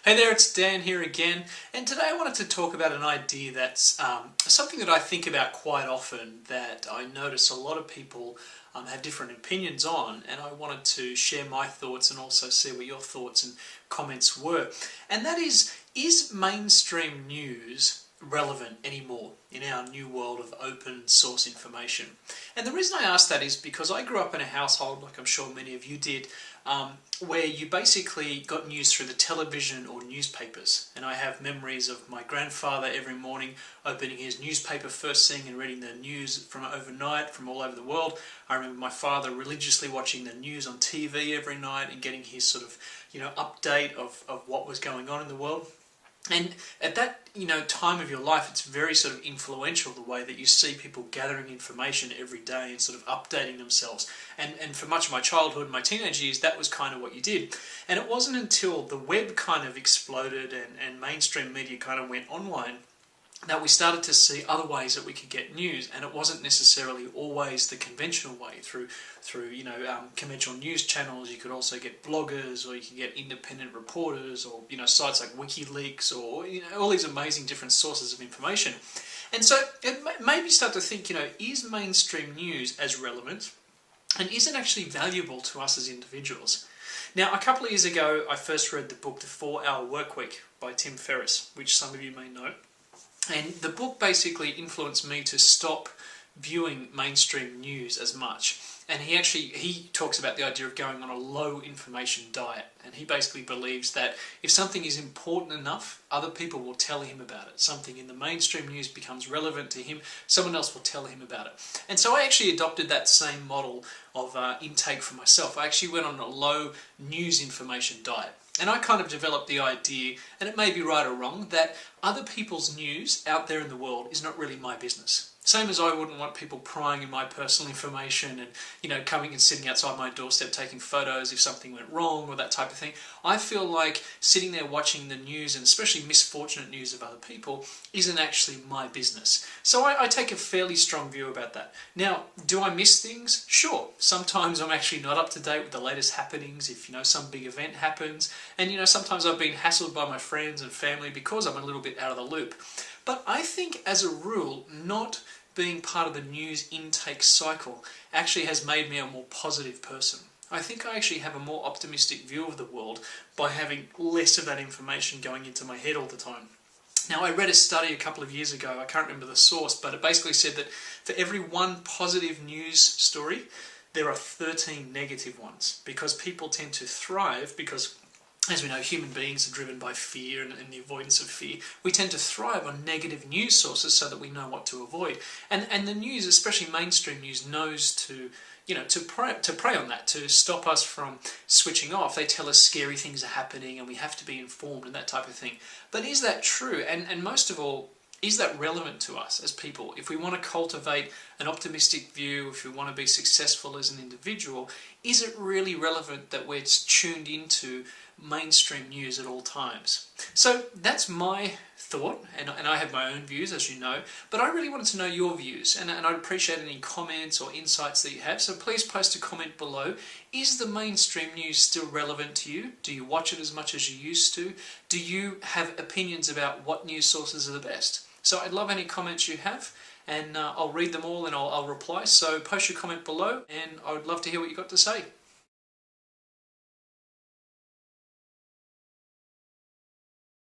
Hey there, it's Dan here again, and today I wanted to talk about an idea that's something that I think about quite often, that I notice a lot of people have different opinions on, and I wanted to share my thoughts and also see what your thoughts and comments were. And that is mainstream news relevant anymore in our new world of open source information? And the reason I ask that is because I grew up in a household, like I'm sure many of you did, where you basically got news through the television or newspapers. And I have memories of my grandfather every morning opening his newspaper first thing and reading the news from overnight from all over the world. I remember my father religiously watching the news on TV every night and getting his sort of, update of what was going on in the world. And at that, time of your life, it's very sort of influential, the way that you see people gathering information every day and sort of updating themselves. And for much of my childhood and my teenage years, that was kind of what you did. And it wasn't until the web kind of exploded and mainstream media kind of went online that we started to see other ways that we could get news, and it wasn't necessarily always the conventional way through conventional news channels. You could also get bloggers, or you could get independent reporters, or sites like WikiLeaks, or all these amazing different sources of information. And so it made me start to think, is mainstream news as relevant, and is it actually valuable to us as individuals? Now, a couple of years ago, I first read the book The 4-Hour Workweek by Tim Ferriss, which some of you may know. And the book basically influenced me to stop viewing mainstream news as much. And he talks about the idea of going on a low information diet. And he basically believes that if something is important enough, other people will tell him about it. Something in the mainstream news becomes relevant to him, someone else will tell him about it. And so I actually adopted that same model of intake for myself. I actually went on a low news information diet. And I kind of developed the idea, and it may be right or wrong, that other people's news out there in the world is not really my business. Same as I wouldn't want people prying in my personal information and, coming and sitting outside my doorstep taking photos if something went wrong or that type of thing. I feel like sitting there watching the news, and especially misfortunate news of other people, isn't actually my business. So I take a fairly strong view about that. Now, do I miss things? Sure. Sometimes I'm actually not up to date with the latest happenings if, some big event happens. And, sometimes I've been hassled by my friends and family because I'm a little bit out of the loop. But I think, as a rule, not being part of the news intake cycle actually has made me a more positive person. I think I actually have a more optimistic view of the world by having less of that information going into my head all the time. Now, I read a study a couple of years ago, I can't remember the source, but it basically said that for every one positive news story, there are 13 negative ones, because people tend to thrive because, as we know, human beings are driven by fear and the avoidance of fear. We tend to thrive on negative news sources so that we know what to avoid. And the news, especially mainstream news, knows to prey on that, to stop us from switching off. They tell us scary things are happening and we have to be informed and that type of thing. But is that true? And most of all, is that relevant to us as people? If we want to cultivate an optimistic view, if we want to be successful as an individual, is it really relevant that we're tuned into mainstream news at all times? So that's my thought, and I have my own views, as you know, but I really wanted to know your views, and I'd appreciate any comments or insights that you have, so please post a comment below. Is the mainstream news still relevant to you? Do you watch it as much as you used to? Do you have opinions about what news sources are the best? So I'd love any comments you have, and I'll read them all and I'll reply, so post your comment below, and I would love to hear what you've got to say.